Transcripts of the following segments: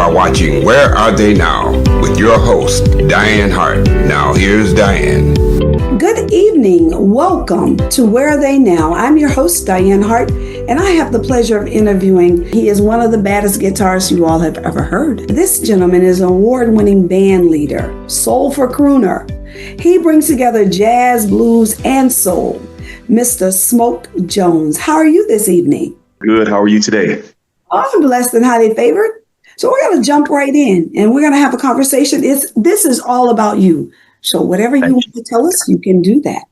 are watching Where Are They Now with your host, Dianne Hart. Now here's Dianne. Good evening. Welcome to Where Are They Now? I'm your host, Dianne Hart, and I have the pleasure of interviewing. He is one of the baddest guitarists you all have ever heard. This gentleman is an award-winning band leader, soulful crooner. He brings together jazz, blues, and soul. Mr. Smoke Jones. How are you this evening? Good. How are you today? I'm blessed and highly favored. So we're going to jump right in and we're going to have a conversation. This is all about you. So whatever you want to tell us, you can do that.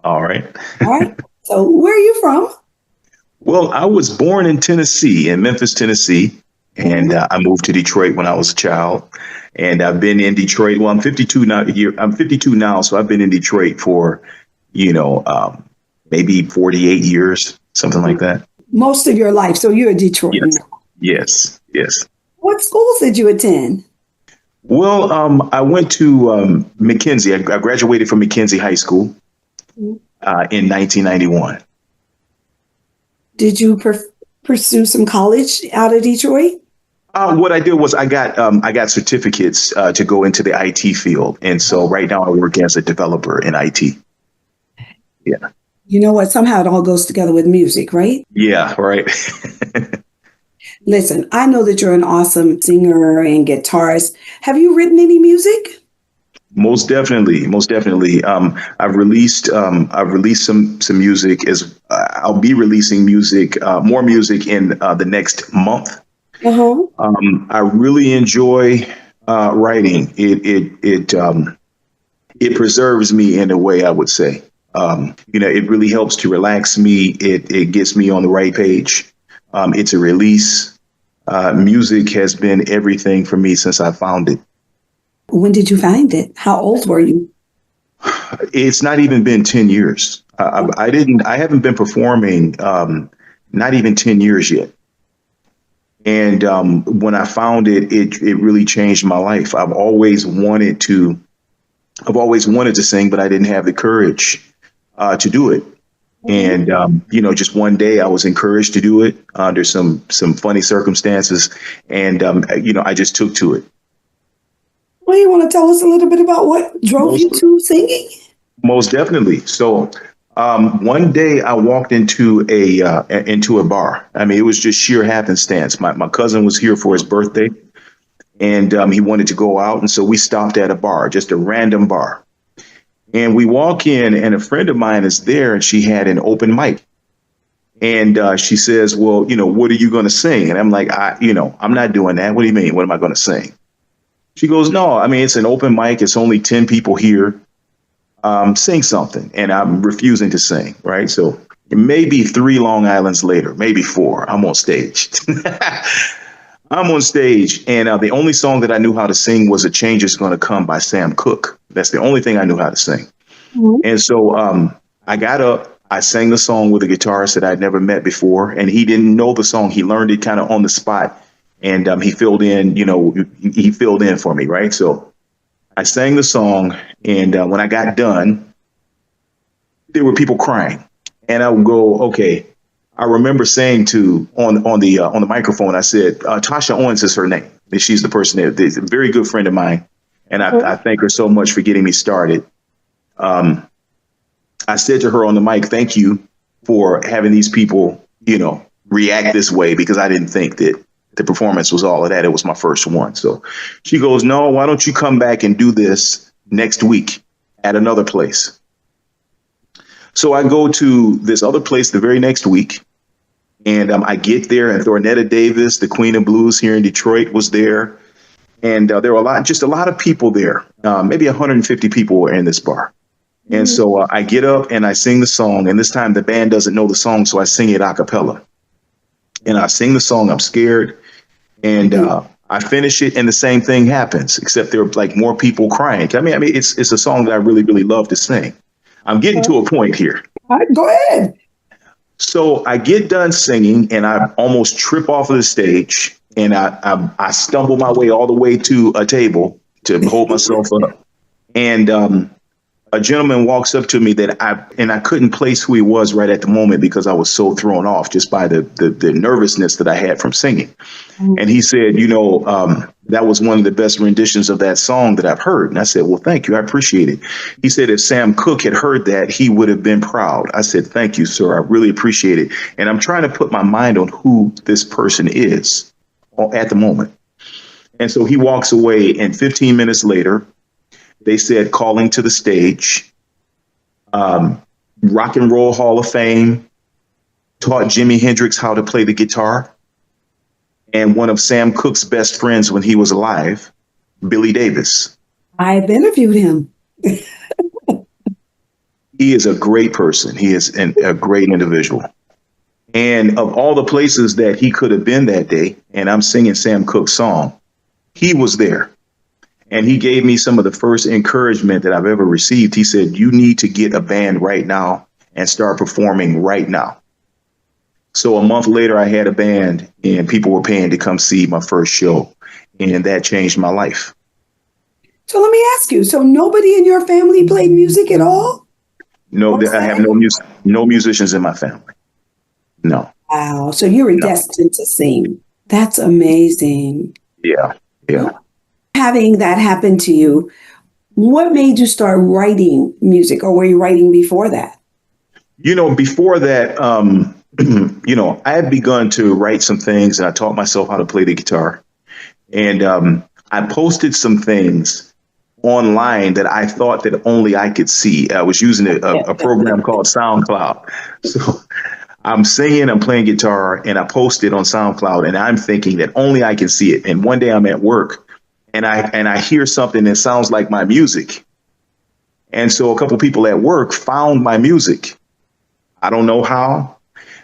All right. All right. So where are you from? Well, I was born in Tennessee, in Memphis, Tennessee, and I moved to Detroit when I was a child. And I've been in Detroit. Well, I'm 52 now. I'm 52 now, so I've been in Detroit for, maybe 48 years, something like that. Most of your life. So you're a Detroit. Yes. What schools did you attend? Well, I went to McKenzie. I graduated from McKenzie High School in 1991. Did you pursue some college out of Detroit? What I did was I got certificates to go into the IT field. And so right now I work as a developer in IT. Yeah. You know what? Somehow it all goes together with music, right? Yeah, right. Listen, I know that you're an awesome singer and guitarist. Have you written any music? Most definitely. I've released some music. I'll be releasing more music in the next month. Uh-huh. I really enjoy writing. It preserves me in a way, I would say. It really helps to relax me. It gets me on the right page. It's a release. Music has been everything for me since I found it. When did you find it? How old were you? It's not even been 10 years. I haven't been performing not even 10 years yet. And when I found it, it really changed my life. I've always wanted to sing, but I didn't have the courage to do it. And, just one day I was encouraged to do it under some funny circumstances. And, I just took to it. Well, you want to tell us a little bit about what drove you to singing? Most definitely. So one day I walked into a bar. I mean, it was just sheer happenstance. My cousin was here for his birthday and he wanted to go out. And so we stopped at a bar, just a random bar. And we walk in and a friend of mine is there and she had an open mic. And she says, well, what are you going to sing? And I'm like, I'm not doing that. What do you mean? What am I going to sing? She goes, no, I mean, it's an open mic. It's only 10 people here. Sing something. And I'm refusing to sing. Right. So maybe 3 Long Islands later, maybe 4, I'm on stage. I'm on stage. And the only song that I knew how to sing was A Change Is Gonna Come by Sam Cooke. That's the only thing I knew how to sing. Mm-hmm. And so I got up. I sang the song with a guitarist that I'd never met before. And he didn't know the song. He learned it kind of on the spot. And he filled in, he filled in for me. Right. So I sang the song. And when I got done, there were people crying. And I would go, OK. I remember saying on the microphone, I said, Tasha Owens is her name. And she's the person that's a very good friend of mine. And I thank her so much for getting me started. I said to her on the mic, thank you for having these people, react this way, because I didn't think that the performance was all of that. It was my first one. So she goes, no, why don't you come back and do this next week at another place? So I go to this other place the very next week. And I get there and Thornetta Davis, the Queen of Blues here in Detroit, was there. And there were a lot of people there. Maybe 150 people were in this bar. And so I get up and I sing the song. And this time the band doesn't know the song, so I sing it a cappella. And I sing the song. I'm scared. And I finish it and the same thing happens, except there are like more people crying. I mean, it's a song that I really, really love to sing. I'm getting to a point here. All right, go ahead. So I get done singing and I almost trip off of the stage. And I stumble my way all the way to a table to hold myself up. And a gentleman walks up to me that I couldn't place who he was right at the moment because I was so thrown off just by the nervousness that I had from singing. And he said, that was one of the best renditions of that song that I've heard. And I said, well, thank you. I appreciate it. He said, if Sam Cooke had heard that, he would have been proud. I said, thank you, sir. I really appreciate it. And I'm trying to put my mind on who this person is at the moment. And so he walks away, and 15 minutes later, they said, calling to the stage, Rock and Roll Hall of Fame, taught Jimi Hendrix how to play the guitar, and one of Sam Cooke's best friends when he was alive, Billy Davis. I've interviewed him. He is a great person. He is a great individual. And of all the places that he could have been that day, and I'm singing Sam Cooke's song, he was there. And he gave me some of the first encouragement that I've ever received. He said, you need to get a band right now and start performing right now. So a month later, I had a band and people were paying to come see my first show. And that changed my life. So let me ask you, so nobody in your family played music at all? No, I have no musicians in my family. No. Wow. So you were destined to sing. That's amazing. Yeah. Having that happen to you, what made you start writing music, or were you writing before that? Before that, I had begun to write some things, and I taught myself how to play the guitar. And I posted some things online that I thought that only I could see. I was using a program called SoundCloud. So I'm singing, I'm playing guitar, and I post it on SoundCloud, and I'm thinking that only I can see it. And one day I'm at work, and I hear something that sounds like my music. And so a couple people at work found my music. I don't know how.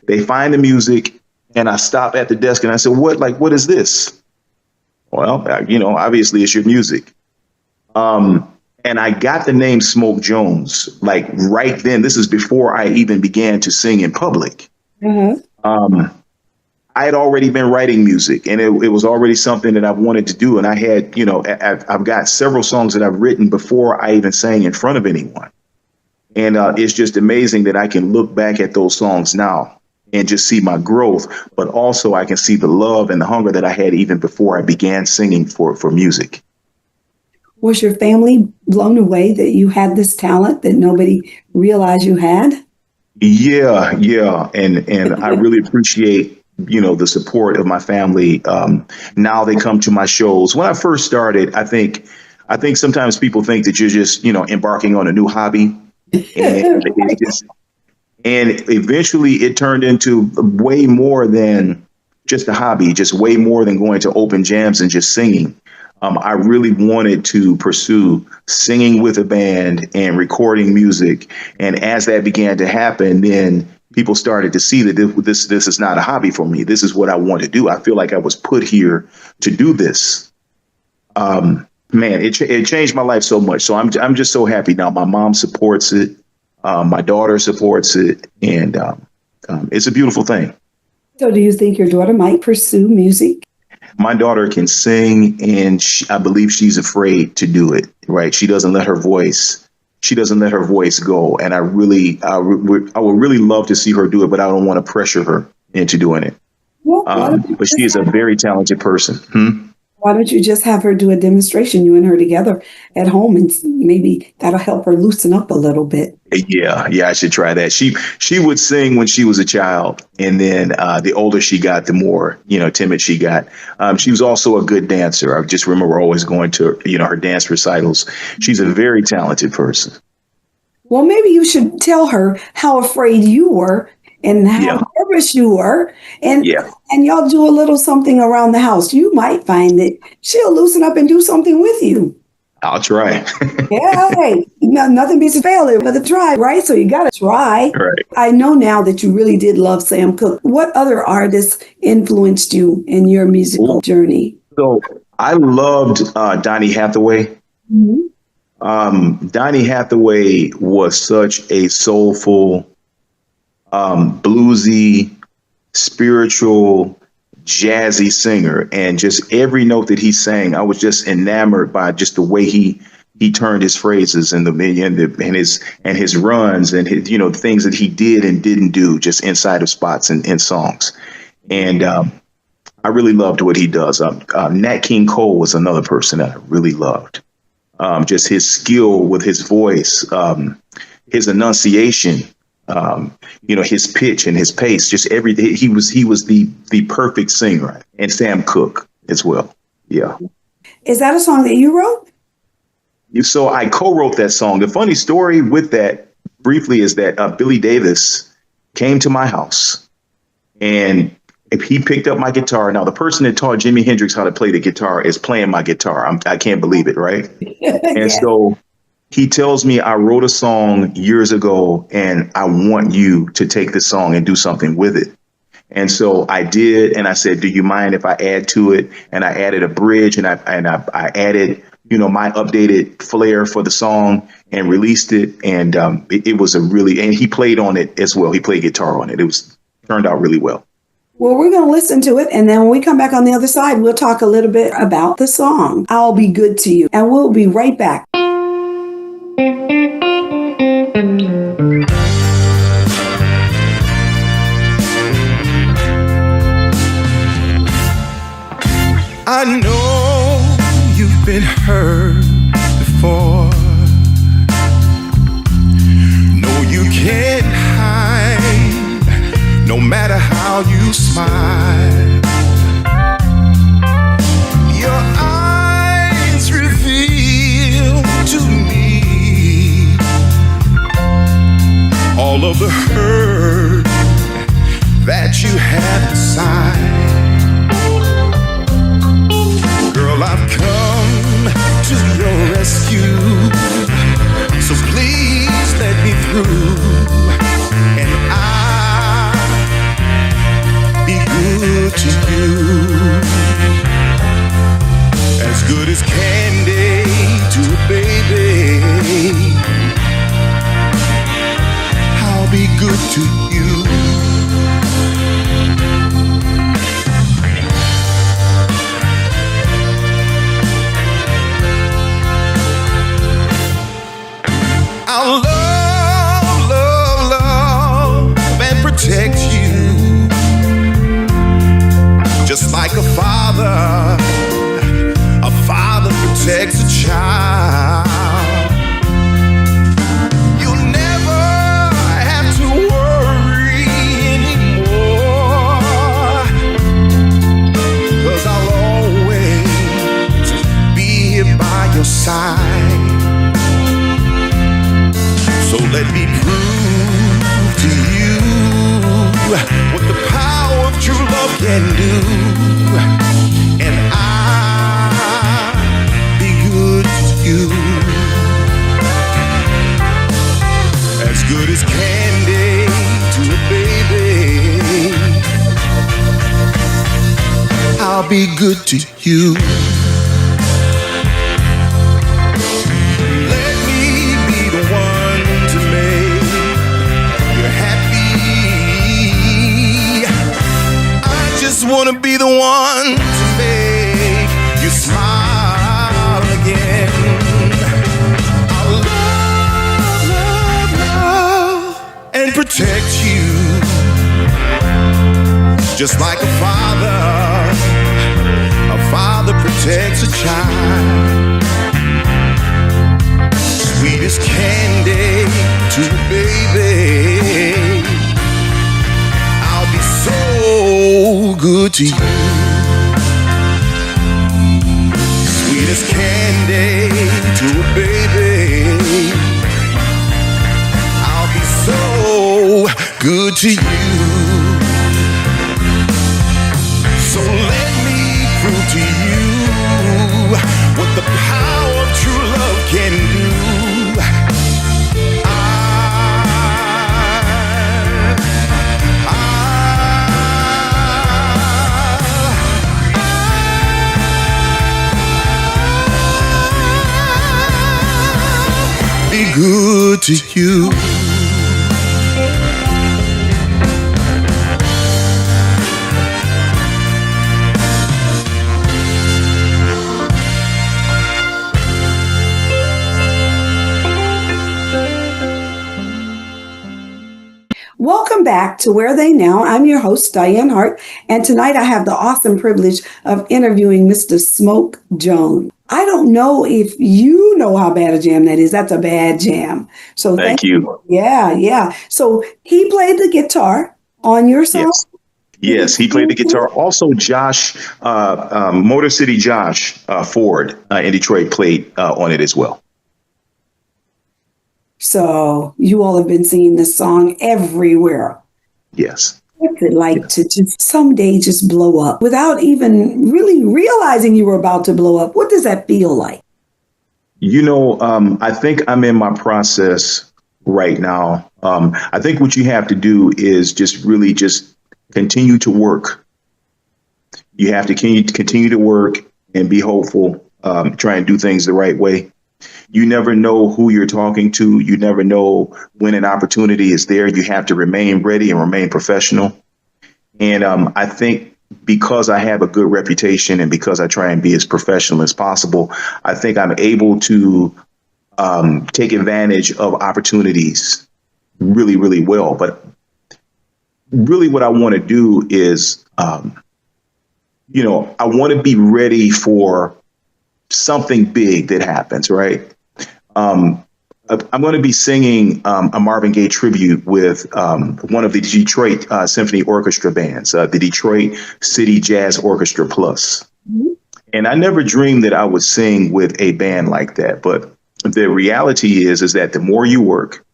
They find the music, and I stop at the desk and I said, what is this? Well, obviously it's your music. And I got the name Smoke Jones, like right then. This is before I even began to sing in public. Mm-hmm. I had already been writing music, and it was already something that I wanted to do. And I had, I've got several songs that I've written before I even sang in front of anyone. And it's just amazing that I can look back at those songs now and just see my growth. But also I can see the love and the hunger that I had even before I began singing for music. Was your family blown away that you had this talent that nobody realized you had? Yeah. And I really appreciate the support of my family. Now they come to my shows. When I first started, I think sometimes people think that you're just, embarking on a new hobby. And, and eventually it turned into way more than just a hobby, just way more than going to open jams and just singing. I really wanted to pursue singing with a band and recording music. And as that began to happen, then people started to see that this is not a hobby for me. This is what I want to do. I feel like I was put here to do this. It changed my life so much. So I'm just so happy now. My mom supports it. My daughter supports it. And it's a beautiful thing. So do you think your daughter might pursue music? My daughter can sing, and I believe she's afraid to do it. Right. She doesn't let her voice go. And I would really love to see her do it, but I don't want to pressure her into doing it. Well, but she is a very talented person. Why don't you just have her do a demonstration, you and her together at home, and maybe that'll help her loosen up a little bit. Yeah, I should try that. She would sing when she was a child, and then the older she got, the more timid she got. She was also a good dancer. I just remember always going to her dance recitals. She's a very talented person. Well, maybe you should tell her how afraid you were and how nervous you were, and y'all do a little something around the house. You might find that she'll loosen up and do something with you. I'll try. Hey, nothing beats a failure but a try, right? So you got to try. Right. I know now that you really did love Sam Cooke. What other artists influenced you in your musical journey? So I loved Donny Hathaway. Mm-hmm. Donny Hathaway was such a soulful, bluesy, spiritual, jazzy singer, and just every note that he sang, I was just enamored by just the way he he turned his phrases and his runs and his, things that he did and didn't do just inside of spots and in songs. And I really loved what he does. Nat King Cole was another person that I really loved. Just his skill with his voice, his enunciation, his pitch and his pace, just everything. He was the perfect singer. And Sam Cooke as well. Yeah. Is that a song that you wrote? So I co-wrote that song. The funny story with that briefly is that Billy Davis came to my house and he picked up my guitar. Now, the person that taught Jimi Hendrix how to play the guitar is playing my guitar. I can't believe it, right? And so he tells me, I wrote a song years ago and I want you to take this song and do something with it. And so I did. And I said, do you mind if I add to it? And I added a bridge and I added, my updated flair for the song and released it. And it was and he played on it as well. He played guitar on it. Turned out really well. Well, we're going to listen to it. And then when we come back on the other side, we'll talk a little bit about the song, I'll Be Good to You. And we'll be right back. I know you've been hurt before. No, you can't hide, no matter how you smile. Your eyes reveal to me all of the hurt that you have inside. Girl, I've come to your rescue, so please let me through, and I'll be good to you, as good as candy to a baby. I'll be good to you. I'll love, love, love, and protect you, just like a father protects a child. You'll never have to worry anymore, 'cause I'll always be here by your side. So let me prove to you what the power of true love can do, and I'll be good to you, as good as candy to a baby. I'll be good to you. Wanna be the one to make you smile again. I'll love, love, love, and protect you, just like a father protects a child. Sweet as candy to a baby. I'll be so good to you, sweet as candy to a baby. I'll be so good to you. So let me prove to you what the power of true love can do. Be good to you. Welcome back to Where Are They Now? I'm your host, Dianne Hart, and tonight I have the awesome privilege of interviewing Mr. Smoke Jones. I don't know if you know how bad a jam that is. That's a bad jam. So Thank you. Yeah. So he played the guitar on your song? Yes, he played the guitar. Also, Josh, Motor City Josh Ford in Detroit played on it as well. So you all have been singing this song everywhere. Yes. What's it like to just someday just blow up without even really realizing you were about to blow up? What does that feel like? I think I'm in my process right now. I think what you have to do is just really just continue to work. You have to continue to work and be hopeful, try and do things the right way. You never know who you're talking to. You never know when an opportunity is there. You have to remain ready and remain professional. And I think because I have a good reputation and because I try and be as professional as possible, I think I'm able to take advantage of opportunities really, really well. But really what I want to do is, I want to be ready for something big that happens, right? I'm going to be singing a Marvin Gaye tribute with one of the Detroit Symphony Orchestra bands, the Detroit City Jazz Orchestra Plus. Mm-hmm. And I never dreamed that I would sing with a band like that. But the reality is that the more you work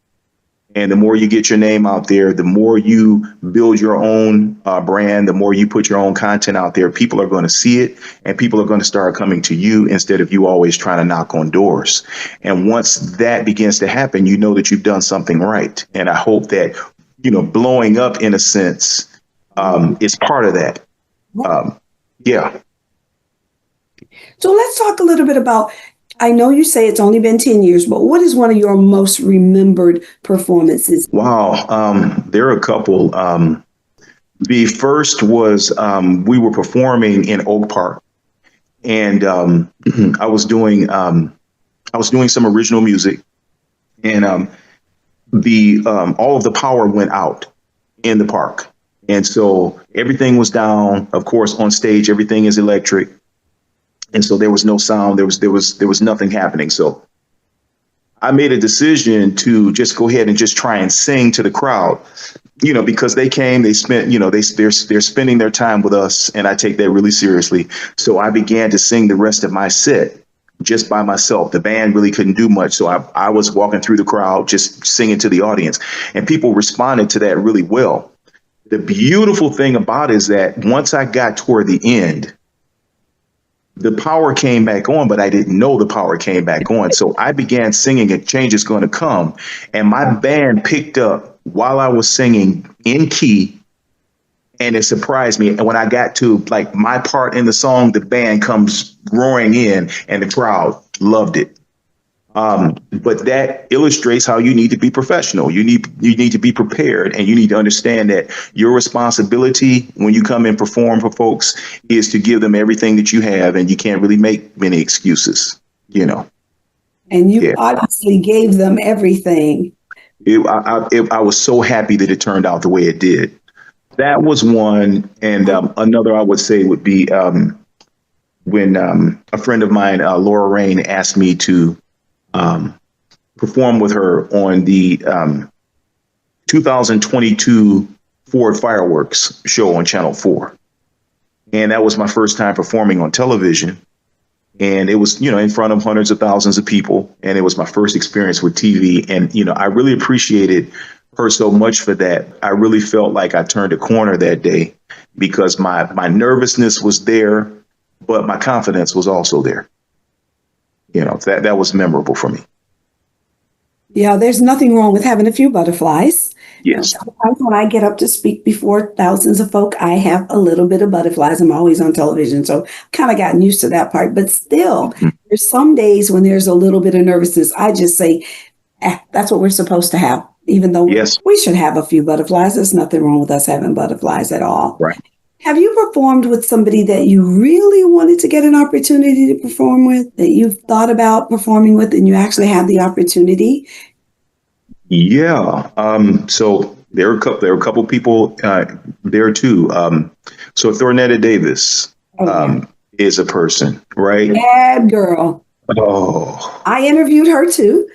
and the more you get your name out there, the more you build your own brand, the more you put your own content out there, people are going to see it and people are going to start coming to you instead of you always trying to knock on doors. And once that begins to happen, you know that you've done something right. And I hope that, blowing up in a sense is part of that. Yeah. So let's talk a little bit about, I know you say it's only been 10 years, but what is one of your most remembered performances? Wow. There are a couple. The first was we were performing in Oak Park, and I was doing some original music, and all of the power went out in the park, and so everything was down. Of course, on stage, everything is electric. And so there was no sound. There was nothing happening. So I made a decision to just go ahead and just try and sing to the crowd, because they came, they spent, they're spending their time with us. And I take that really seriously. So I began to sing the rest of my set just by myself. The band really couldn't do much. So I was walking through the crowd, just singing to the audience, and people responded to that really well. The beautiful thing about it is that once I got toward the end, the power came back on, but I didn't know the power came back on. So I began singing A Change Is Going to Come. And my band picked up while I was singing in key. And it surprised me. And when I got to my part in the song, the band comes roaring in and the crowd loved it. But that illustrates how you need to be professional. You need to be prepared, and you need to understand that your responsibility when you come and perform for folks is to give them everything that you have, and you can't really make many excuses, And you obviously gave them everything. I was so happy that it turned out the way it did. That was one. And another I would say would be when a friend of mine, Laura Rain, asked me to perform with her on the 2022 Ford Fireworks show on Channel 4. And that was my first time performing on television. And it was, in front of hundreds of thousands of people. And it was my first experience with TV. And, I really appreciated her so much for that. I really felt like I turned a corner that day because my nervousness was there, but my confidence was also there. That was memorable for me. Yeah, there's nothing wrong with having a few butterflies. Yes. Sometimes when I get up to speak before thousands of folk, I have a little bit of butterflies. I'm always on television, so kind of gotten used to that part. But still, there's some days when there's a little bit of nervousness. I just say, that's what we're supposed to have, even though we should have a few butterflies. There's nothing wrong with us having butterflies at all. Right. Have you performed with somebody that you really wanted to get an opportunity to perform with, that you've thought about performing with, and you actually had the opportunity? Yeah. So There are a couple people there too. So Thornetta Davis is a person, right? Bad girl. Oh, I interviewed her too.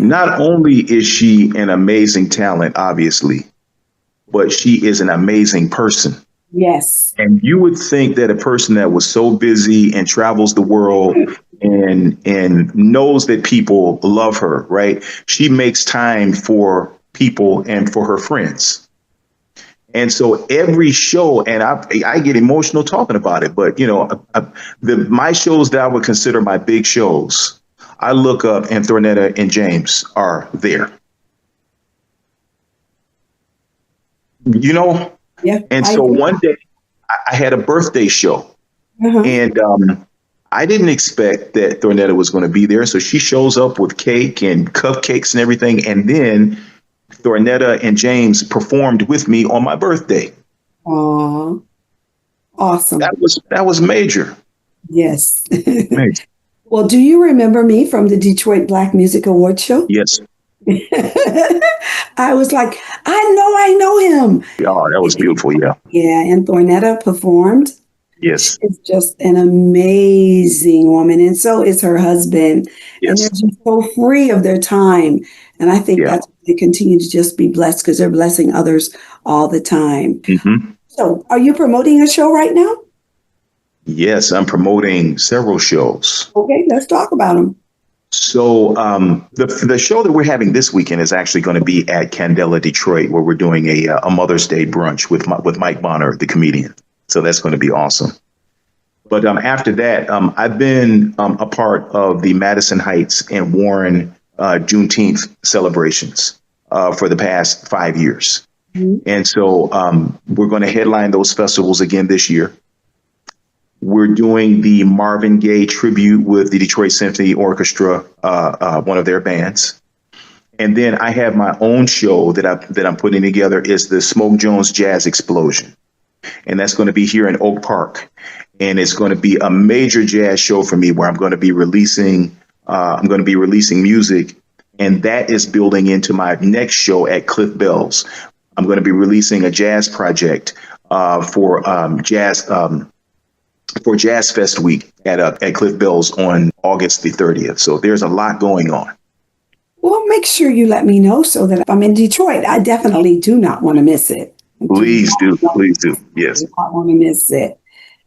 not only is she an amazing talent, obviously, but she is an amazing person. Yes. And you would think that a person that was so busy and travels the world and knows that people love her, right? She makes time for people and for her friends. And so every show, and I get emotional talking about it, but my shows that I would consider my big shows, I look up and Thornetta and James are there. Yeah. And so one day I had a birthday show, and I didn't expect that Thornetta was going to be there. So she shows up with cake and cupcakes and everything. And then Thornetta and James performed with me on my birthday. Aw, awesome. That was major. Yes. Major. Well, do you remember me from the Detroit Black Music Awards show? Yes. I was like, I know him. Oh, that was beautiful. Yeah. Yeah, and Thornetta performed. Yes. She's just an amazing woman, and so is her husband. Yes. And they're just so free of their time. And I think that's why they continue to just be blessed, because they're blessing others all the time. Mm-hmm. So are you promoting a show right now? Yes, I'm promoting several shows. Okay, let's talk about them. So the show that we're having this weekend is actually going to be at Candela, Detroit, where we're doing a Mother's Day brunch with Mike Bonner, the comedian. So that's going to be awesome. But after that, I've been a part of the Madison Heights and Warren Juneteenth celebrations for the past 5 years. Mm-hmm. And so we're going to headline those festivals again this year. We're doing the Marvin Gaye tribute with the Detroit Symphony Orchestra, one of their bands. And then I have my own show that I'm putting together. Is the Smoke Jones Jazz Explosion. And that's going to be here in Oak Park. And it's going to be a major jazz show for me, where I'm going to be releasing music. And that is building into my next show at Cliff Bell's. I'm going to be releasing a jazz project for Jazz Fest Week at Cliff Bell's on August the 30th. So there's a lot going on. Well, make sure you let me know, so that if I'm in Detroit, I definitely do not want to miss it. Please do. Yes. I don't want to miss it.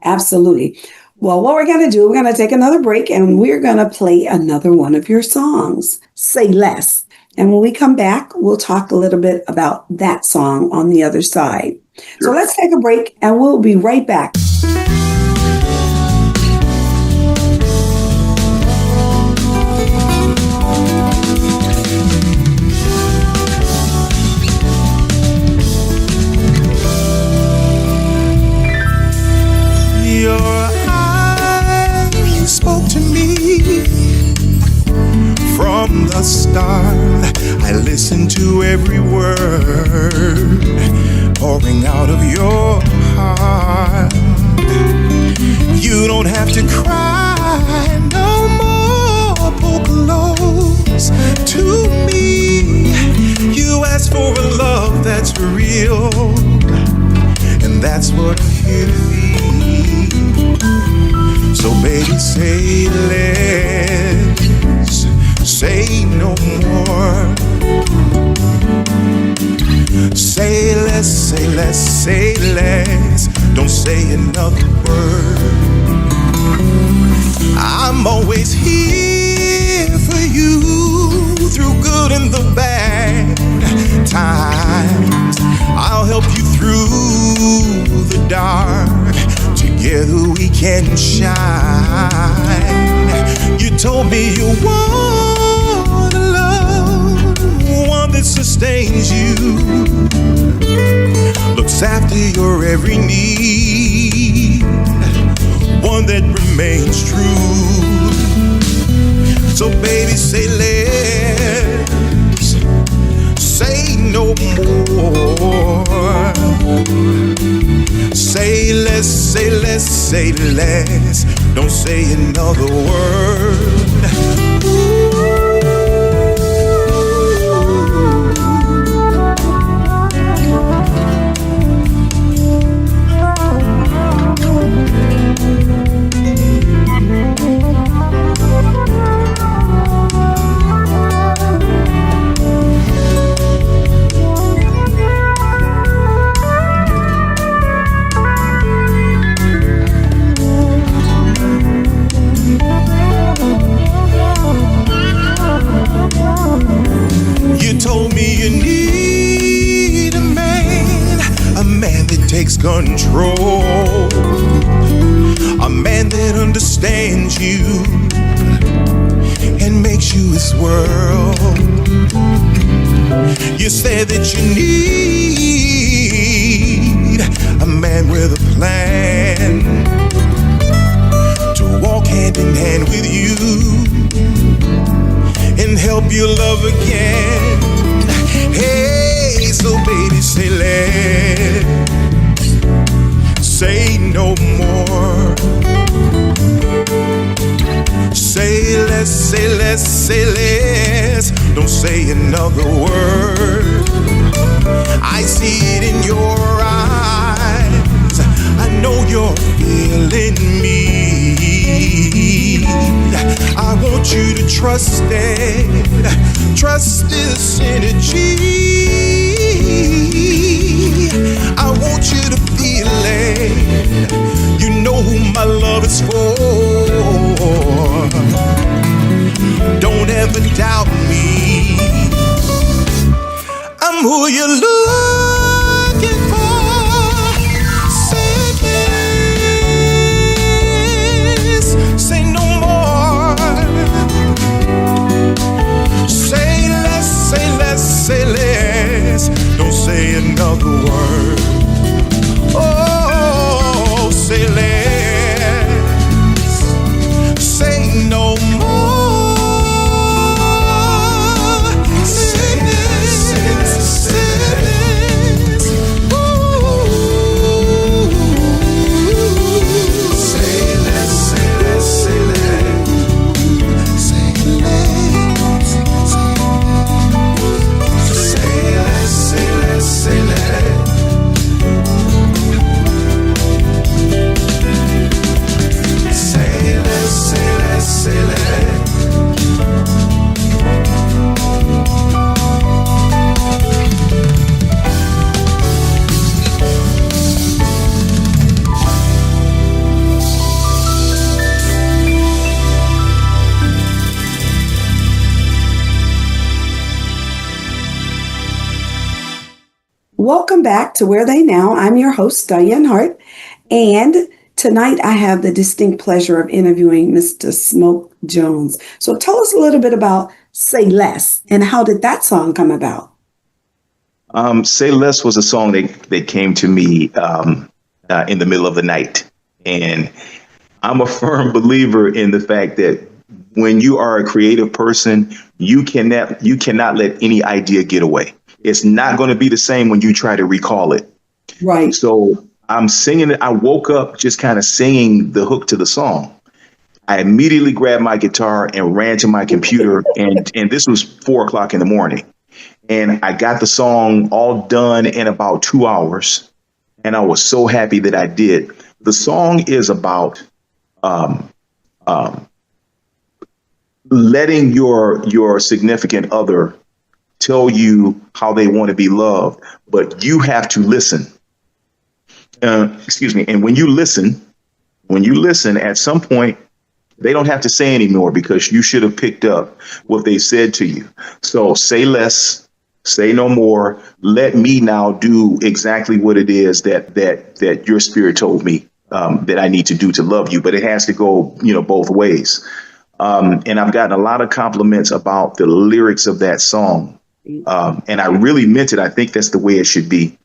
Absolutely. Well, what we're going to do, we're going to take another break, and we're going to play another one of your songs, Say Less. And when we come back, we'll talk a little bit about that song on the other side. Sure. So let's take a break, and we'll be right back. From the start, I listened to every word pouring out of your heart. You don't have to cry no more, pull close to me. You asked for a love that's real, and that's what I'm here to be. So baby, say less, say no more. Say less, say less, say less. Don't say another word. I'm always here for you through good and the bad times. I'll help you through the dark. Together we can shine. You told me you want a love, one that sustains you, looks after your every need, one that remains true. So baby, say less, say no more. Say less, say less, say less. Don't say another word. this world. You said that you need a man with a plan to walk hand in hand with you and help you love again. Hey, so baby, say less, say no more. Say less, say less, say less. Don't say another word. I see it in your eyes. I know you're feeling me. I want you to trust it. Trust this energy. I want you to feel it. You know who my love is for. Don't ever doubt me. I'm who you're looking for. Say this, say no more. Say less, say less, say less. Don't say another word. Oh, say less, say no more. Say less, say less, say less. Ooh. Say less, say less, say less. Say less, say less, say less, say less. Welcome back to Where They Now. I'm your host, Dianne Hart, and tonight I have the distinct pleasure of interviewing Mr. Smoke Jones. So tell us a little bit about Say Less and how did that song come about? Say Less was a song that came to me in the middle of the night. And I'm a firm believer in the fact that when you are a creative person, you cannot let any idea get away. It's not going to be the same when you try to recall it. Right. So I'm singing it. I woke up just kind of singing the hook to the song. I immediately grabbed my guitar and ran to my computer. and this was 4:00 in the morning. And I got the song all done in about 2 hours. And I was so happy that I did. The song is about letting your significant other tell you how they want to be loved, but you have to listen. Excuse me. And when you listen, at some point, they don't have to say anymore because you should have picked up what they said to you. So say less, say no more. Let me now do exactly what it is that your spirit told me that I need to do to love you. But it has to go, both ways. And I've gotten a lot of compliments about the lyrics of that song. And I really meant it. I think that's the way it should be.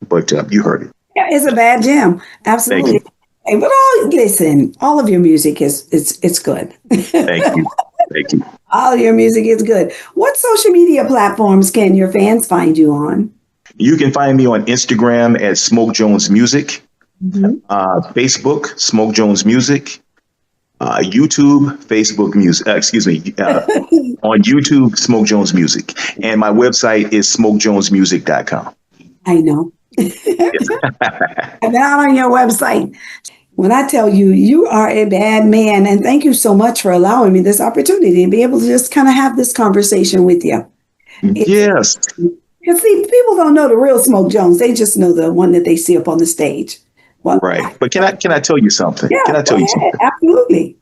But you heard it. Yeah, it's a bad jam. Absolutely. Hey, but all of your music it's good. Thank you. Thank you. All your music is good. What social media platforms can your fans find you on? You can find me on Instagram at Smoke Jones Music, Facebook, Smoke Jones Music, YouTube, Facebook Music, on YouTube, Smoke Jones Music. And my website is smokejonesmusic.com. I know. I've been out on your website. When I tell you, you are a bad man, and thank you so much for allowing me this opportunity to be able to just kind of have this conversation with you. Yes. Because see, people don't know the real Smoke Jones. They just know the one that they see up on the stage. Well, right. But can I tell you something? Yeah, can I tell you something? Absolutely.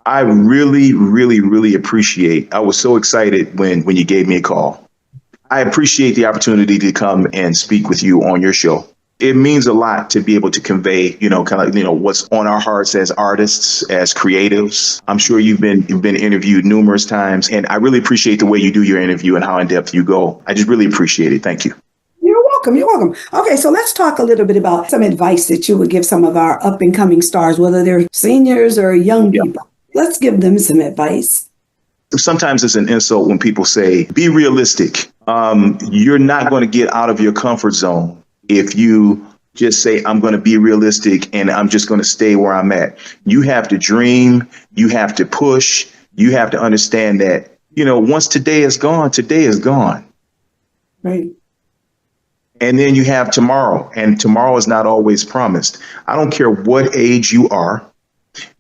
I really, really, really appreciate. I was so excited when you gave me a call. I appreciate the opportunity to come and speak with you on your show. it means a lot to be able to convey, kind of, what's on our hearts as artists, as creatives. I'm sure you've been interviewed numerous times, and I really appreciate the way you do your interview and how in depth you go. I just really appreciate it. Thank you. You're welcome. You're welcome. Okay, so let's talk a little bit about some advice that you would give some of our up and coming stars, whether they're seniors or young people. Let's give them some advice. Sometimes it's an insult when people say, be realistic. You're not going to get out of your comfort zone if you just say, I'm going to be realistic and I'm just going to stay where I'm at. You have to dream. You have to push. You have to understand that, once today is gone, today is gone. Right. And then you have tomorrow, and tomorrow is not always promised. I don't care what age you are.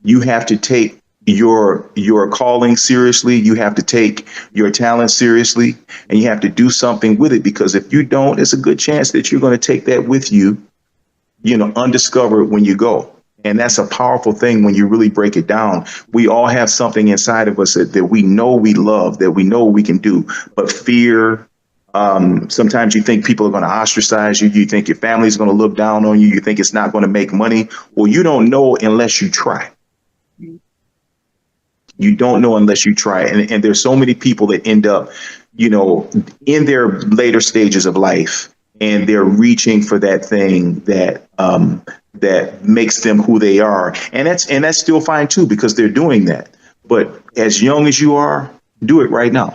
You have to take your calling seriously. You have to take your talent seriously, and you have to do something with it, because if you don't, it's a good chance that you're going to take that with you, undiscovered when you go. And that's a powerful thing when you really break it down. We all have something inside of us that we know we love, that we know we can do, but fear. Sometimes you think people are going to ostracize you. You think your family is going to look down on you. You think it's not going to make money. Well, you don't know unless you try. You don't know unless you try. And there's so many people that end up, in their later stages of life, and they're reaching for that thing that that makes them who they are. And that's still fine, too, because they're doing that. But as young as you are, do it right now.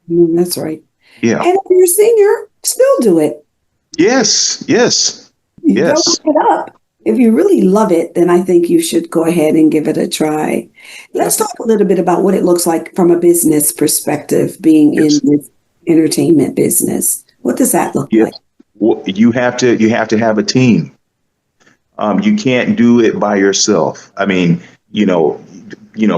That's right. Yeah. And if you're a senior, still do it. Yes. Don't give it up. If you really love it, then I think you should go ahead and give it a try. Let's talk a little bit about what it looks like from a business perspective, being in this entertainment business. What does that look like? Well, you have to have a team. You can't do it by yourself. I mean,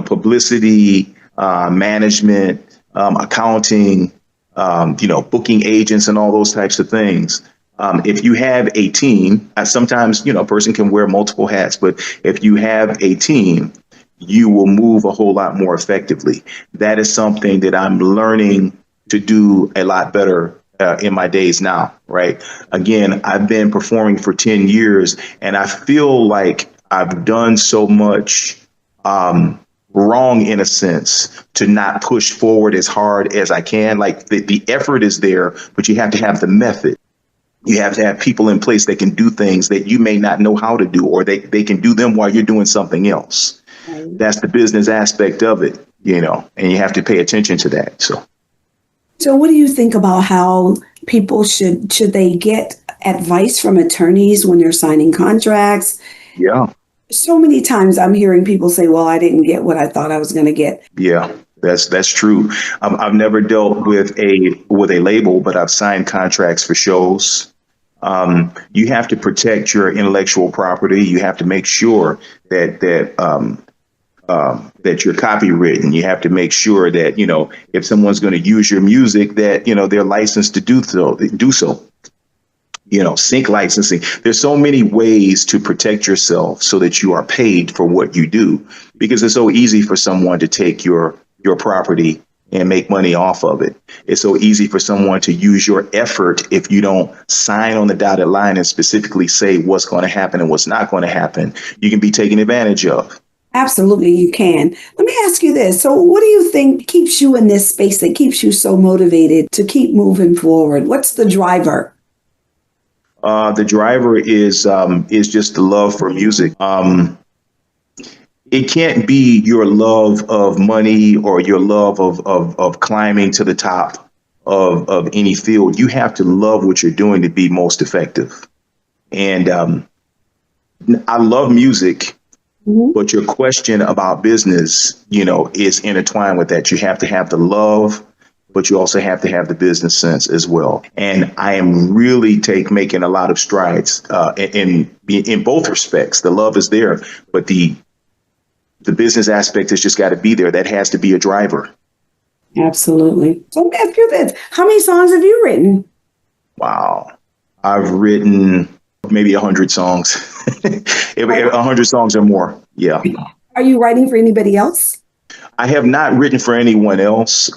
publicity, management, accounting, booking agents and all those types of things. If you have a team, sometimes, a person can wear multiple hats, but if you have a team, you will move a whole lot more effectively. That is something that I'm learning to do a lot better in my days now. Right. Again, I've been performing for 10 years, and I feel like I've done so much wrong, in a sense, to not push forward as hard as I can. Like the effort is there, but you have to have the method. You have to have people in place that can do things that you may not know how to do, or they can do them while you're doing something else. Right. That's the business aspect of it, and you have to pay attention to that. So what do you think about how people should they get advice from attorneys when they're signing contracts? Yeah. So many times I'm hearing people say, well, I didn't get what I thought I was going to get. Yeah, that's true. I've never dealt with a label, but I've signed contracts for shows. You have to protect your intellectual property. You have to make sure that you're copywritten. You have to make sure that, if someone's going to use your music, that, they're licensed to do so. Sync licensing. There's so many ways to protect yourself so that you are paid for what you do, because it's so easy for someone to take your property and make money off of it. It's so easy for someone to use your effort if you don't sign on the dotted line and specifically say what's going to happen and what's not going to happen. You can be taken advantage of. Absolutely, you can. Let me ask you this. So what do you think keeps you in this space, that keeps you so motivated to keep moving forward? What's the driver? The driver is just the love for music. It can't be your love of money or your love of climbing to the top of any field. You have to love what you're doing to be most effective. And I love music, but your question about business, is intertwined with that. You have to have the love, but you also have to have the business sense as well. And I am really making a lot of strides in both respects. The love is there, but the business aspect has just got to be there. That has to be a driver. Absolutely. So let me ask you this. How many songs have you written? Wow. I've written maybe 100 songs. 100 songs or more. Yeah. Are you writing for anybody else? I have not written for anyone else.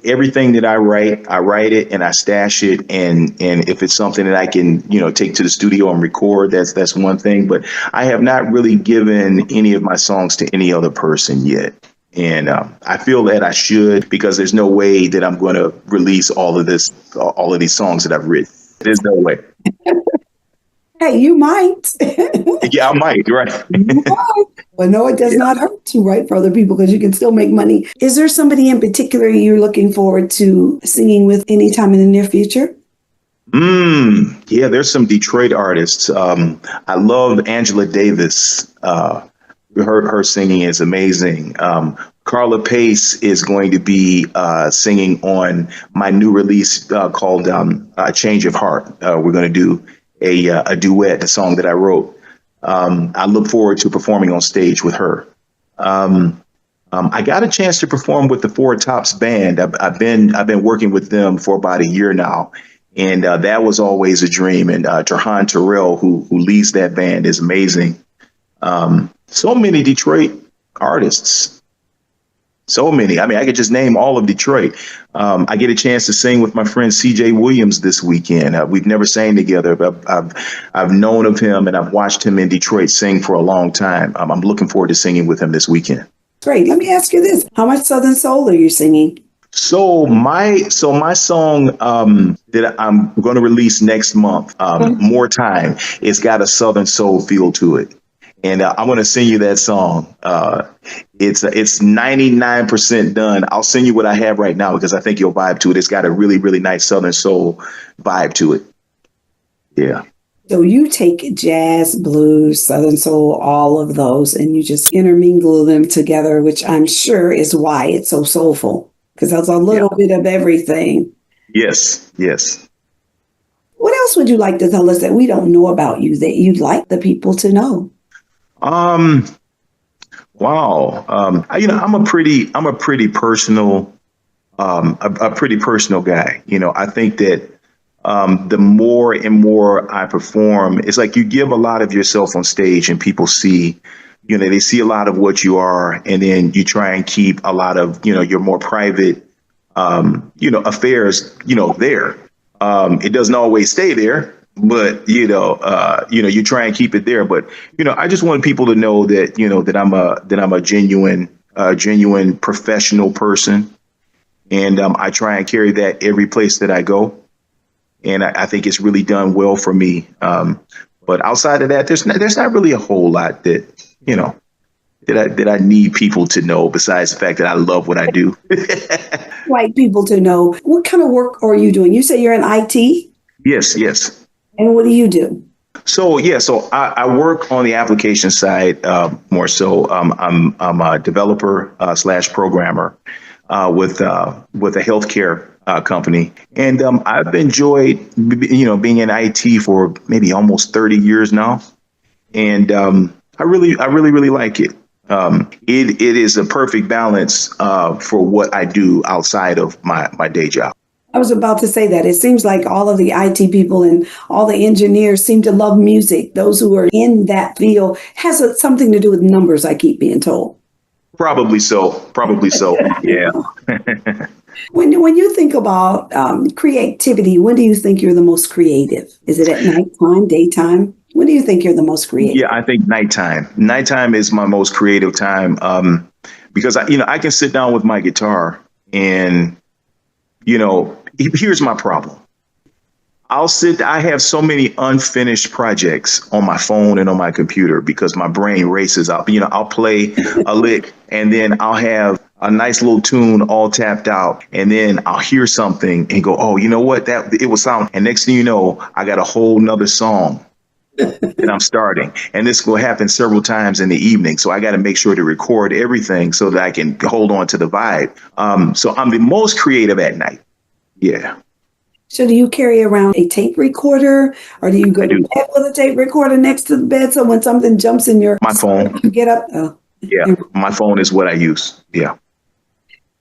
Everything that I write it and I stash it. And if it's something that I can, take to the studio and record, that's one thing. But I have not really given any of my songs to any other person yet. And I feel that I should, because there's no way that I'm going to release all of these songs that I've written. There's no way. Hey, you might. Yeah, I might. Right. You might. But no, it does not hurt to write for other people because you can still make money. Is there somebody in particular you're looking forward to singing with anytime in the near future? Yeah, there's some Detroit artists. I love Angela Davis. Her singing is amazing. Carla Pace is going to be singing on my new release called "A Change of Heart." We're going to do a duet, a song that I wrote. I look forward to performing on stage with her. I got a chance to perform with the Four Tops band. I've been working with them for about a year now, and that was always a dream. And Terhan Terrell, who leads that band, is amazing. So many Detroit artists. So many. I mean, I could just name all of Detroit. I get a chance to sing with my friend CJ Williams this weekend. We've never sang together, but I've known of him and I've watched him in Detroit sing for a long time. I'm looking forward to singing with him this weekend. Great. Let me ask you this. How much Southern Soul are you singing? So my song that I'm going to release next month, More Time, it's got a Southern Soul feel to it. And I'm going to sing you that song. It's 99% done. I'll send you what I have right now because I think you'll vibe to it. It's got a really, really nice Southern Soul vibe to it. Yeah. So you take jazz, blues, Southern Soul, all of those, and you just intermingle them together, which I'm sure is why it's so soulful, because there's a little bit of everything. Yes. What else would you like to tell us that we don't know about you that you'd like the people to know? Wow. I'm a pretty personal guy. I think that the more and more I perform, it's like you give a lot of yourself on stage and people see, they see a lot of what you are, and then you try and keep a lot of, your more private, affairs, there. It doesn't always stay there. But, you try and keep it there. But, I just want people to know that, that I'm a genuine professional person. And I try and carry that every place that I go. And I think it's really done well for me. But outside of that, there's not really a whole lot that, that I need people to know besides the fact that I love what I do. Like people to know. What kind of work are you doing? You say you're in IT? Yes. And what do you do? So I work on the application side more so. I'm a developer / programmer with a healthcare company, and I've enjoyed being in IT for maybe almost 30 years now, and I really like it. It is a perfect balance for what I do outside of my day job. I was about to say that. It seems like all of the IT people and all the engineers seem to love music. Those who are in that field has something to do with numbers, I keep being told. Probably so. Yeah. When you think about creativity, when do you think you're the most creative? Is it at nighttime, daytime? When do you think you're the most creative? Yeah, I think nighttime. Nighttime is my most creative time because I can sit down with my guitar and here's my problem. I have so many unfinished projects on my phone and on my computer because my brain races up. I'll play a lick and then I'll have a nice little tune all tapped out. And then I'll hear something and go, oh, you know what? It was sound. And next thing you know, I got a whole nother song that I'm starting. And this will happen several times in the evening. So I got to make sure to record everything so that I can hold on to the vibe. So I'm the most creative at night. Yeah. So do you carry around a tape recorder, or do you go to bed with a tape recorder next to the bed so when something jumps in your phone, you get up? Oh. Yeah, my phone is what I use. Yeah.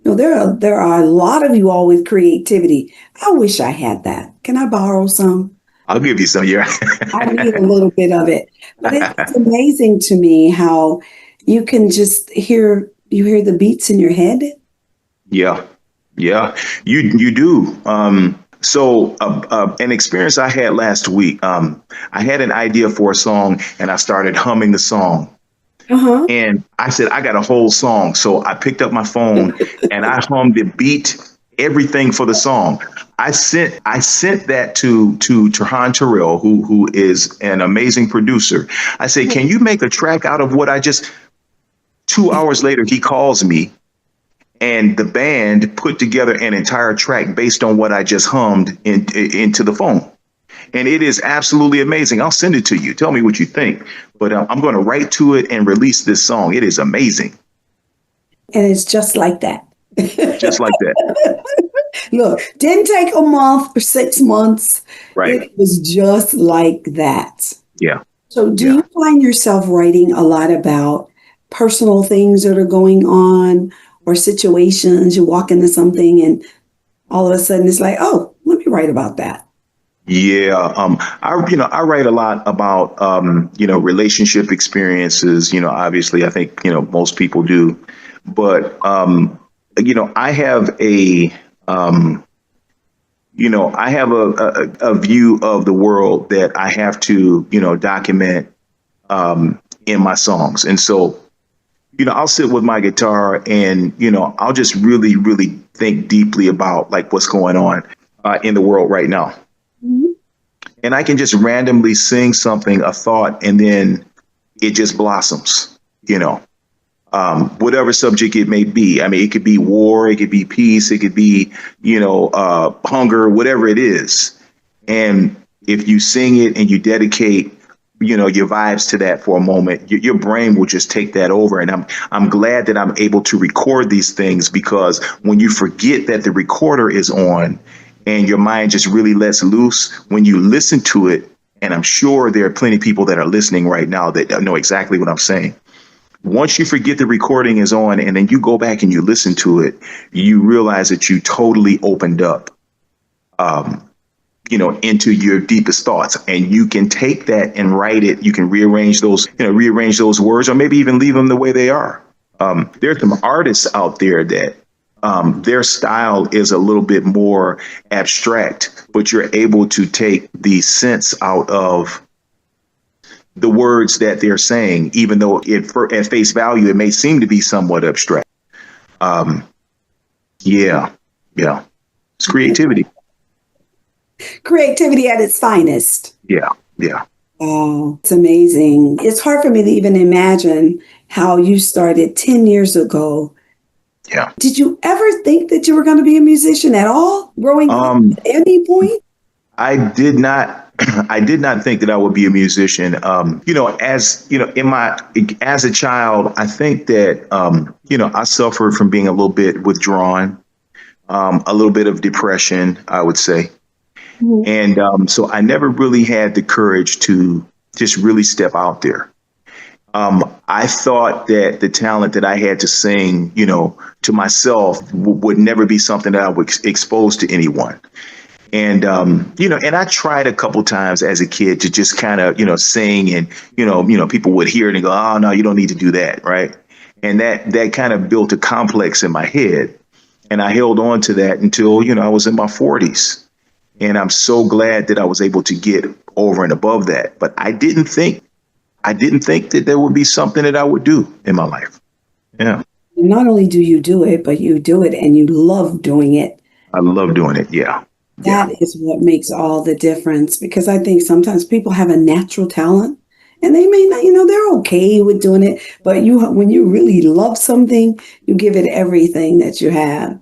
No, there are a lot of you all with creativity. I wish I had that. Can I borrow some? I'll give you some. Yeah. I need a little bit of it. But it's amazing to me how you can just hear You hear the beats in your head? Yeah. Yeah, you do. So an experience I had last week, I had an idea for a song and I started humming the song. Uh-huh. And I said, I got a whole song. So I picked up my phone and I hummed the beat, everything for the song. I sent that to Trahan Terrell, who is an amazing producer. I said, can you make a track out of what I just 2 hours later, he calls me and the band put together an entire track based on what I just hummed into the phone. And it is absolutely amazing. I'll send it to you. Tell me what you think. But I'm going to write to it and release this song. It is amazing. And it's just like that. Just like that. Look, didn't take a month or 6 months. Right. It was just like that. Yeah. So do Yeah. you find yourself writing a lot about personal things that are going on or situations? You walk into something and all of a sudden it's like, oh, let me write about that. Yeah, I write a lot about relationship experiences. Obviously, I think most people do, but I have I have a view of the world that I have to document in my songs, and so I'll sit with my guitar and I'll just really think deeply about like what's going on in the world right now. And I can just randomly sing something, a thought, and then it just blossoms, whatever subject it may be. I mean, it could be war, it could be peace, it could be, hunger, whatever it is. And if you sing it and you dedicate, your vibes to that for a moment, your brain will just take that over. And I'm glad that I'm able to record these things, because when you forget that the recorder is on, and your mind just really lets loose when you listen to it. And I'm sure there are plenty of people that are listening right now that know exactly what I'm saying. Once you forget the recording is on and then you go back and you listen to it, you realize that you totally opened up, into your deepest thoughts. And you can take that and write it. You can rearrange those words, or maybe even leave them the way they are. There's some artists out there that their style is a little bit more abstract, but you're able to take the sense out of the words that they're saying, even though at face value, it may seem to be somewhat abstract. Yeah. It's creativity. Creativity at its finest. Yeah. Oh, it's amazing. It's hard for me to even imagine how you started 10 years ago. Yeah. Did you ever think that you were going to be a musician at all growing up at any point? I did not. I did not think that I would be a musician. As a child, I think that I suffered from being a little bit withdrawn, a little bit of depression, I would say, and so I never really had the courage to just really step out there. I thought that the talent that I had to sing, to myself would never be something that I would expose to anyone. And, and I tried a couple times as a kid to just kind of, sing and, people would hear it and go, oh, no, you don't need to do that. Right. And that kind of built a complex in my head. And I held on to that until, I was in my 40s. And I'm so glad that I was able to get over and above that. But I didn't think that there would be something that I would do in my life. Yeah. Not only do you do it, but you do it and you love doing it. I love doing it. Yeah. That is what makes all the difference, because I think sometimes people have a natural talent and they may not, they're okay with doing it. But when you really love something, you give it everything that you have.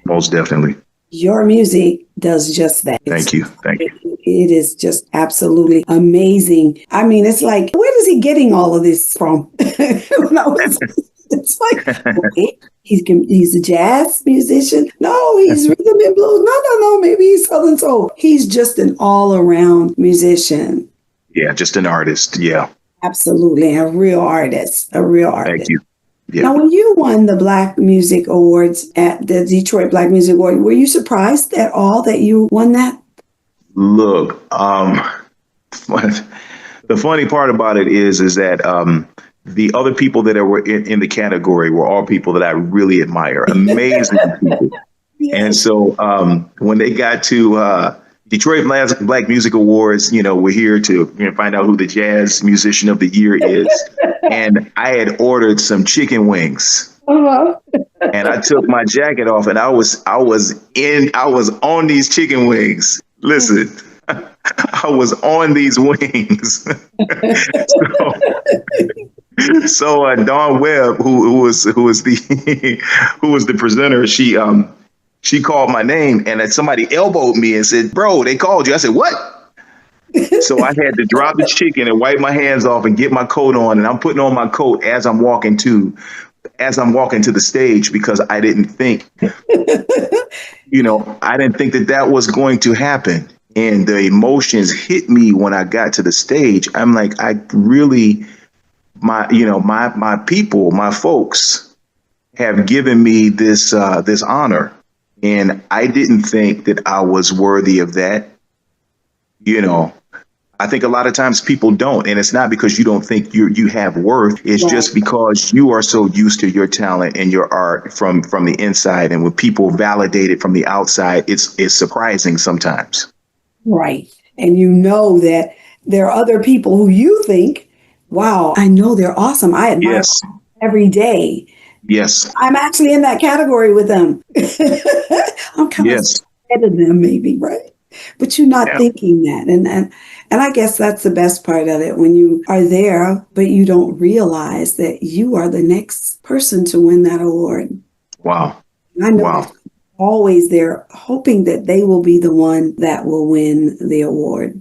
Most definitely. Your music does just that. Thank you. It is just absolutely amazing. I mean, it's like, where is he getting all of this from? It's like, okay, he's a jazz musician. No, he's rhythm and blues. No, maybe he's Southern soul. He's just an all-around musician. Yeah, just an artist. Yeah. Absolutely. A real artist. Thank you. Yeah. Now, when you won the Black Music Awards at the Detroit Black Music Award, were you surprised at all that you won that? Look, the funny part about it is that the other people that were in the category were all people that I really admire. Amazing people. Yes. And so when they got to Detroit Black Music Awards, we're here to find out who the Jazz Musician of the Year is. And I had ordered some chicken wings. Uh-huh. And I took my jacket off, and I was on these chicken wings. Listen, I was on these wings. So Dawn Webb, who was the who was the presenter, she called my name, and then somebody elbowed me and said, "Bro, they called you." I said, "What?" So I had to drop the chicken and wipe my hands off and get my coat on, and I'm putting on my coat as I'm walking to the stage, because I didn't think, I didn't think that was going to happen. And the emotions hit me when I got to the stage. I'm like, I really, my people, my folks have given me this honor, and I didn't think that I was worthy of that. I think a lot of times people don't, and it's not because you don't think you have worth. It's Right. just because you are so used to your talent and your art from the inside, and when people validate it from the outside, it's surprising sometimes. Right. And that there are other people who you think, wow, I know they're awesome. I admire Yes. them every day. Yes. I'm actually in that category with them. I'm kind of Yes. ahead of them, maybe, right? But you're not Yeah. thinking that. And I guess that's the best part of it, when you are there, but you don't realize that you are the next person to win that award. Wow. And I know Wow. that you're always there hoping that they will be the one that will win the award.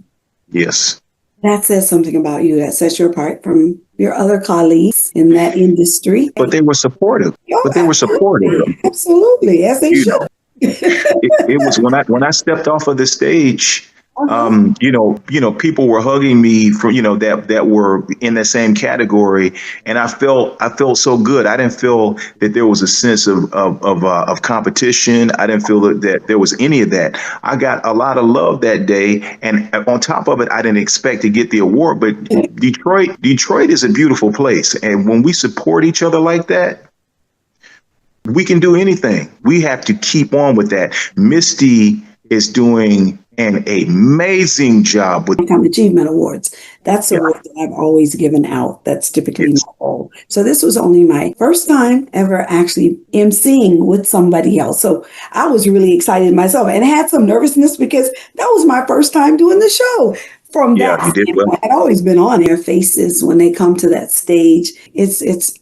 Yes. That says something about you. That sets you apart from your other colleagues in that industry. But they were supportive. Oh, But they were supportive. absolutely, as they You should. It was when I stepped off of the stage. Uh-huh. People were hugging me that were in the same category, and I felt so good. I didn't feel that there was a sense of competition. I didn't feel that there was any of that. I got a lot of love that day, and on top of it, I didn't expect to get the award. But Detroit is a beautiful place, and when we support each other like that, we can do anything. We have to keep on with that. Misty is doing an amazing job with Lifetime Achievement Awards. That's the award that I've always given out. That's typically my role. So this was only my first time ever actually emceeing with somebody else. So I was really excited myself and had some nervousness because that was my first time doing the show. From that you did well. standpoint, I'd always been on their faces when they come to that stage. It's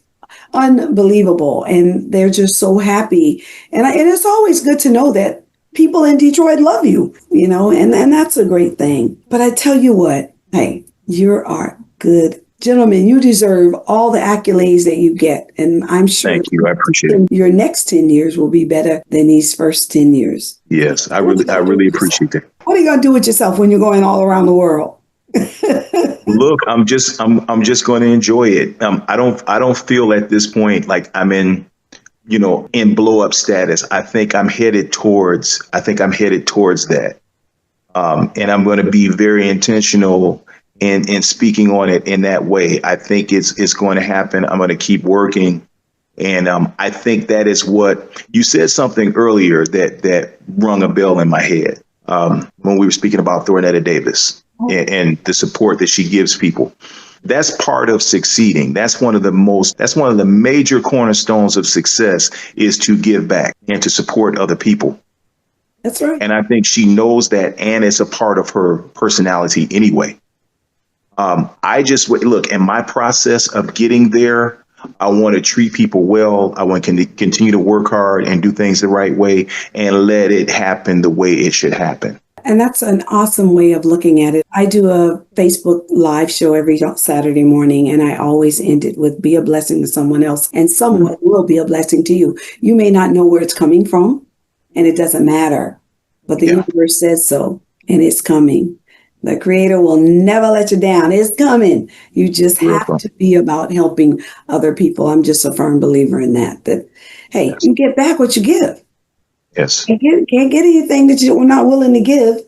unbelievable, and they're just so happy. And it's always good to know that people in Detroit love you, and that's a great thing. But I tell you what, hey, you are good. Gentlemen, you deserve all the accolades that you get. And I'm sure Thank you. I appreciate it. your next 10 years will be better than these first 10 years. Yes, I really appreciate that. What are you going to do with yourself when you're going all around the world? Look, I'm just going to enjoy it. I don't feel at this point like I'm in blow up status. I think I'm headed towards that. And I'm going to be very intentional in speaking on it in that way. I think it's going to happen. I'm going to keep working. And I think that is what you said something earlier that rung a bell in my head when we were speaking about Thornetta Davis and the support that she gives people. That's part of succeeding. That's one of the major cornerstones of success, is to give back and to support other people. That's right. And I think she knows that, and it's a part of her personality anyway. I just look, in my process of getting there, I want to treat people well. I want to continue to work hard and do things the right way and let it happen the way it should happen. And that's an awesome way of looking at it. I do a Facebook live show every Saturday morning, and I always end it with be a blessing to someone else, and someone will be a blessing to you. You may not know where it's coming from, and it doesn't matter, but the universe says so, and it's coming. The Creator will never let you down. It's coming. You just have to be about helping other people. I'm just a firm believer in that, hey, you get back what you give. Yes. Can't get anything that you're not willing to give.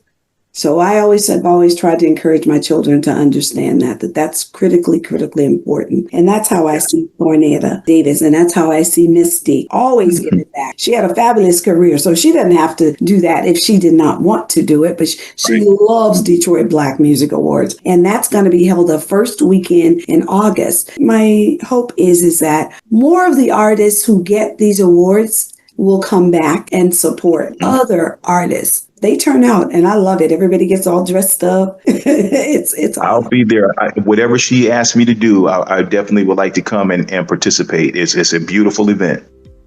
So I've always tried to encourage my children to understand that that's critically important. And that's how I see Thornetta Davis, and that's how I see Misty always give it back. She had a fabulous career, so she doesn't have to do that if she did not want to do it, but she loves Detroit Black Music Awards. And that's going to be held the first weekend in August. My hope is that more of the artists who get these awards will come back and support other artists. They turn out, and I love it. Everybody gets all dressed up. It's I'll awesome. be there. Whatever she asked me to do, I definitely would like to come and participate. It's a beautiful event.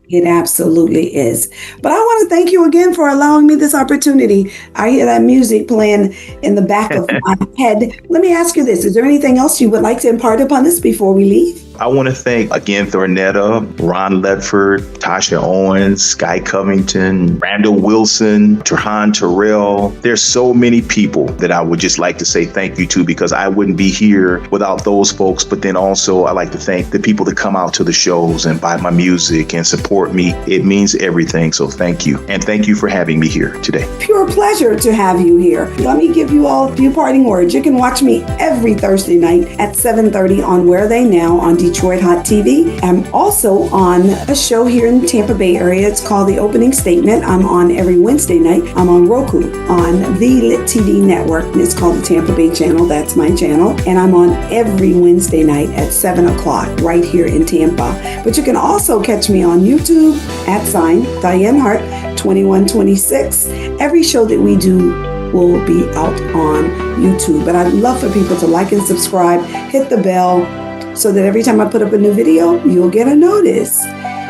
It absolutely is. But I want to thank you again for allowing me this opportunity. I hear that music playing in the back of my head. Let me ask you this. Is there anything else you would like to impart upon us before we leave? I want to thank again Thornetta, Ron Ledford, Tasha Owens, Sky Covington, Randall Wilson, Trahan Terrell. There's so many people that I would just like to say thank you to, because I wouldn't be here without those folks. But then also I like to thank the people that come out to the shows and buy my music and support me. It means everything. So thank you. And thank you for having me here today. Pure pleasure to have you here. Let me give you all a few parting words. You can watch me every Thursday night at 7:30 on Where Are They Now on Detroit Hot TV. I'm also on a show here in the Tampa Bay area. It's called The Opening Statement. I'm on every Wednesday night. I'm on Roku on the Lit TV network. It's called the Tampa Bay channel. That's my channel. And I'm on every Wednesday night at 7 o'clock right here in Tampa. But you can also catch me on YouTube at Dianne Hart 2126. Every show that we do will be out on YouTube. But I'd love for people to like and subscribe, hit the bell, so that every time I put up a new video, you'll get a notice.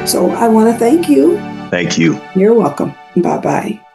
So I want to thank you. Thank you. You're welcome. Bye-bye.